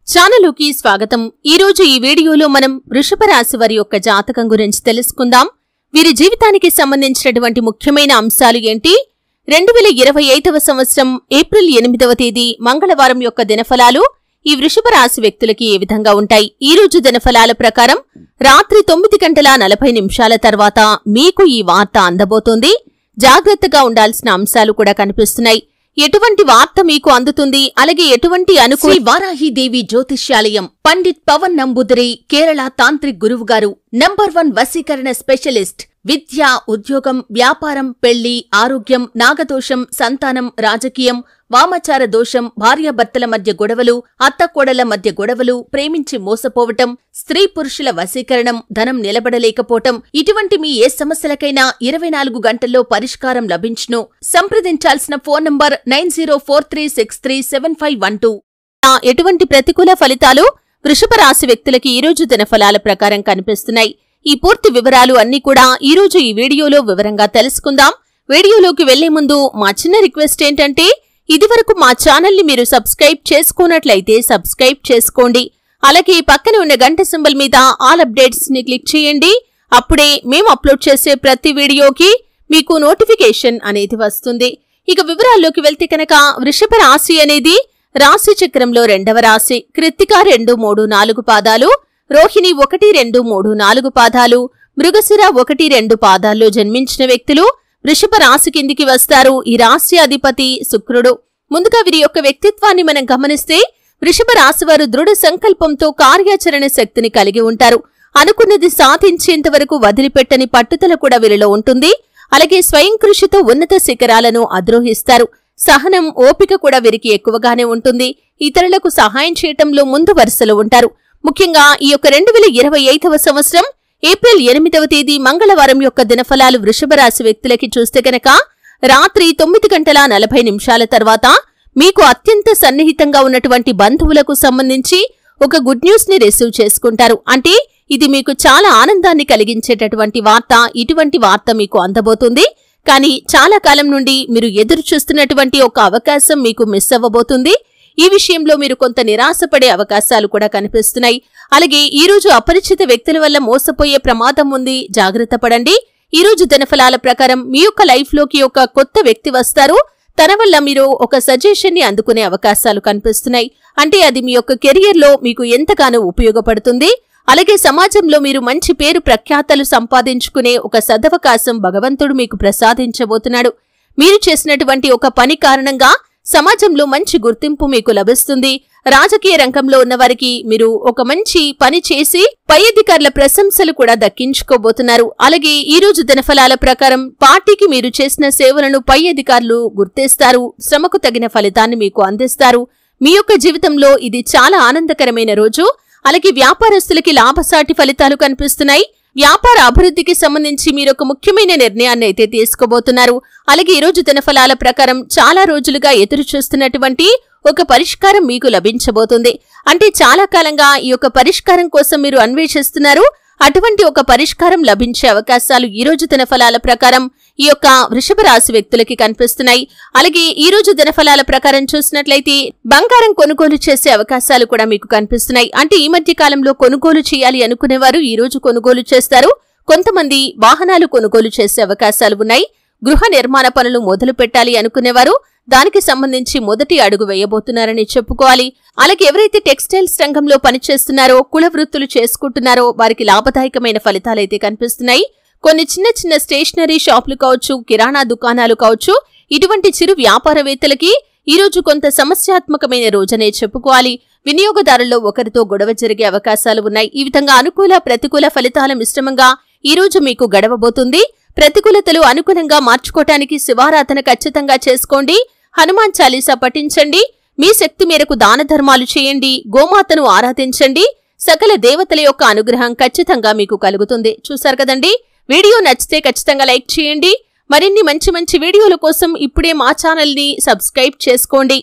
ఛానలుకి స్వాగతం। ఈ రోజు ఈ వీడియోలో మనం వృషభ రాశి వారి యొక్క జాతకం గురించి తెలుసుకుందాం। వీరి జీవితానికి సంబంధించినటువంటి ముఖ్యమైన అంశాలు ఏంటి? 2025వ సంవత్సరం ఏప్రిల్ 8వ తేదీ మంగళవారం యొక్క దినఫలాలు ఈ వృషభ రాశి వ్యక్తులకి ఏ విధంగా ఉంటాయి? ఈ రోజు దినఫలాల ప్రకారం రాత్రి 9:40 తర్వాత మీకు ఈ వార్త అందబోతోంది। జాగ్రత్తగా ఉండాల్సిన అంశాలు కూడా కనిపిస్తున్నాయి। ఎటువంటి వార్త మీకు అందుతుంది, అలాగే ఎటువంటి అనుకూల వారాహిదేవి జ్యోతిష్యాలయం పండిత్ పవన్ నంబూదరి కేరళ తాంత్రిక్ గురువు గారు నంబర్ 1 వశీకరణ స్పెషలిస్ట్। విద్య, ఉద్యోగం, వ్యాపారం, పెళ్లి, ఆరోగ్యం, నాగదోషం, సంతానం, రాజకీయం, వామాచార దోషం, భార్యాభర్తల మధ్య గొడవలు, అత్తకోడల మధ్య గొడవలు, ప్రేమించి మోసపోవటం, స్త్రీ పురుషుల వశీకరణం, ధనం నిలబడలేకపోవటం, ఇటువంటి మీ ఏ సమస్యలకైనా 24 గంటల్లో పరిష్కారం లభించును। సంప్రదించాల్సిన ఫోన్ నంబర్ 9043637512। ఎటువంటి ప్రతికూల ఫలితాలు వృషభ రాశి వ్యక్తులకి ఈ రోజు దినఫలాల ప్రకారం కనిపిస్తున్నాయి? ఈ పూర్తి వివరాలు అన్నీ కూడా ఈ రోజు ఈ వీడియోలో వివరంగా తెలుసుకుందాం। వీడియోలోకి వెళ్లే ముందు మా చిన్న రిక్వెస్ట్ ఏంటంటే, ఇదివరకు మా ఛానల్ ని మీరు సబ్స్క్రైబ్ చేసుకున్నట్లయితే సబ్స్క్రైబ్ చేసుకోండి। అలాగే పక్కన ఉన్న గంట సింబల్ మీద ఆల్ అప్డేట్స్ ని క్లిక్ చేయండి। అప్పుడే మేము అప్లోడ్ చేసే ప్రతి వీడియోకి మీకు నోటిఫికేషన్ అనేది వస్తుంది। ఇక వివరాల్లోకి వెళ్తే కనుక, వృషభ రాశి అనేది రాశి చక్రంలో 2వ రాశి। కృత్తిక 2, 3, 4 పాదాలు, రోహిణి 1, 2, 3, 4 పాదాలు, మృగశిర 1, 2 పాదాల్లో జన్మించిన వ్యక్తులు వృషభ రాశి కిందికి వస్తారు। ఈ రాశి అధిపతి శుక్రుడు। ముందుగా వీరి యొక్క వ్యక్తిత్వాన్ని మనం గమనిస్తే, వృషభ రాశివారు దృఢ సంకల్పంతో కార్యాచరణ శక్తిని కలిగి ఉంటారు। అనుకున్నది సాధించేంత వరకు వదిలిపెట్టని పట్టుదల కూడా వీరిలో ఉంటుంది। అలాగే స్వయం కృషితో ఉన్నత శిఖరాలను అధిరోహిస్తారు। సహనం, ఓపిక కూడా వీరికి ఎక్కువగానే ఉంటుంది। ఇతరులకు సహాయం చేయటంలో ముందు వరుసలో ఉంటారు। ముఖ్యంగా ఈ యొక్క 2025వ సంవత్సరం ఏప్రిల్ 8వ తేదీ మంగళవారం యొక్క దినఫలాలు వృషభ రాశి వ్యక్తులకి చూస్తే గనక, రాత్రి 9:40 తర్వాత మీకు అత్యంత సన్నిహితంగా ఉన్నటువంటి బంధువులకు సంబంధించి ఒక గుడ్ న్యూస్ ని రిసీవ్ చేసుకుంటారు। అంటే ఇది మీకు చాలా ఆనందాన్ని కలిగించేటటువంటి వార్త। ఇటువంటి వార్త మీకు అందబోతుంది। కానీ చాలా కాలం నుండి మీరు ఎదురు చూస్తున్నటువంటి ఒక అవకాశం మీకు మిస్ అవ్వబోతుంది। ఈ విషయంలో మీరు కొంత నిరాశపడే అవకాశాలు కూడా కనిపిస్తున్నాయి। అలాగే ఈ రోజు అపరిచిత వ్యక్తుల వల్ల మోసపోయే ప్రమాదం ఉంది, జాగ్రత్త పడండి। ఈ రోజు దినఫలాల ప్రకారం మీ యొక్క లైఫ్ లోకి ఒక కొత్త వ్యక్తి వస్తారు। తన వల్ల మీరు ఒక సజెషన్ ని అందుకునే అవకాశాలు కనిపిస్తున్నాయి। అంటే అది మీ యొక్క కెరియర్ లో మీకు ఎంతగానో ఉపయోగపడుతుంది। అలాగే సమాజంలో మీరు మంచి పేరు ప్రఖ్యాతలు సంపాదించుకునే ఒక సదవకాశం భగవంతుడు మీకు ప్రసాదించబోతున్నాడు। మీరు చేసినటువంటి ఒక పని కారణంగా సమాజంలో మంచి గుర్తింపు మీకు లభిస్తుంది। రాజకీయ రంగంలో ఉన్నవారికి మీరు ఒక మంచి పని చేసి పై అధికారుల ప్రశంసలు కూడా దక్కించుకోబోతున్నారు। అలాగే ఈ రోజు దినఫలాల ప్రకారం పార్టీకి మీరు చేసిన సేవలను పై అధికారులు గుర్తిస్తారు। శ్రమకు తగిన ఫలితాన్ని మీకు అందిస్తారు। మీ యొక్క జీవితంలో ఇది చాలా ఆనందకరమైన రోజు। అలాగే వ్యాపారస్తులకి లాభసాటి ఫలితాలు కనిపిస్తున్నాయి। వ్యాపార అభివృద్ధికి సంబంధించి మీరు ఒక ముఖ్యమైన నిర్ణయాన్ని అయితే తీసుకోబోతున్నారు। అలాగే ఈ రోజు దినఫలాల ప్రకారం చాలా రోజులుగా ఎదురు చూస్తున్నటువంటి ఒక పరిష్కారం మీకు లభించబోతుంది। అంటే చాలా కాలంగా ఈ యొక్క పరిష్కారం కోసం మీరు అన్వేషిస్తున్నారు। అటువంటి ఒక పరిష్కారం లభించే అవకాశాలు ఈ రోజు దినఫలాల ప్రకారం ఈ యొక్క వృషభ రాశి వ్యక్తులకి కనిపిస్తున్నాయి। అలాగే ఈ రోజు దినఫలాల ప్రకారం చూసినట్లయితే బంగారం కొనుగోలు చేసే అవకాశాలు కూడా మీకు కనిపిస్తున్నాయి। అంటే ఈ మధ్య కాలంలో కొనుగోలు చేయాలి అనుకునేవారు ఈ రోజు కొనుగోలు చేస్తారు। కొంతమంది వాహనాలు కొనుగోలు చేసే అవకాశాలు ఉన్నాయి। గృహ నిర్మాణ పనులు మొదలు పెట్టాలి అనుకునేవారు దానికి సంబంధించి మొదటి అడుగు వేయబోతున్నారని చెప్పుకోవాలి। అలాగే ఎవరైతే టెక్స్టైల్స్ రంగంలో పనిచేస్తున్నారో, కుల వృత్తులు చేసుకుంటున్నారో వారికి లాభదాయకమైన ఫలితాలైతే కనిపిస్తున్నాయి। కొన్ని చిన్న చిన్న స్టేషనరీ షాపులు కావచ్చు, కిరాణా దుకాణాలు కావచ్చు, ఇటువంటి చిరు వ్యాపారవేత్తలకి ఈ రోజు కొంత సమస్యాత్మకమైన రోజనే చెప్పుకోవాలి। వినియోగదారుల్లో ఒకరితో గొడవ జరిగే అవకాశాలు ఉన్నాయి। ఈ విధంగా అనుకూల ప్రతికూల ఫలితాల మిశ్రమంగా ఈ రోజు మీకు గడవబోతుంది। ప్రతికూలతలు అనుకూలంగా మార్చుకోవటానికి శివారాధన ఖచ్చితంగా చేసుకోండి। హనుమాన్ చాలీసా పఠించండి। మీ శక్తి మేరకు దాన ధర్మాలు చేయండి। గోమాతను ఆరాధించండి। సకల దేవతల యొక్క అనుగ్రహం ఖచ్చితంగా మీకు కలుగుతుంది। చూశారు కదండి, వీడియో నచ్చితే ఖచ్చితంగా లైక్ చేయండి। మరిన్ని మంచి మంచి వీడియోల కోసం ఇప్పుడే మా ఛానల్ ని సబ్స్క్రైబ్ చేసుకోండి।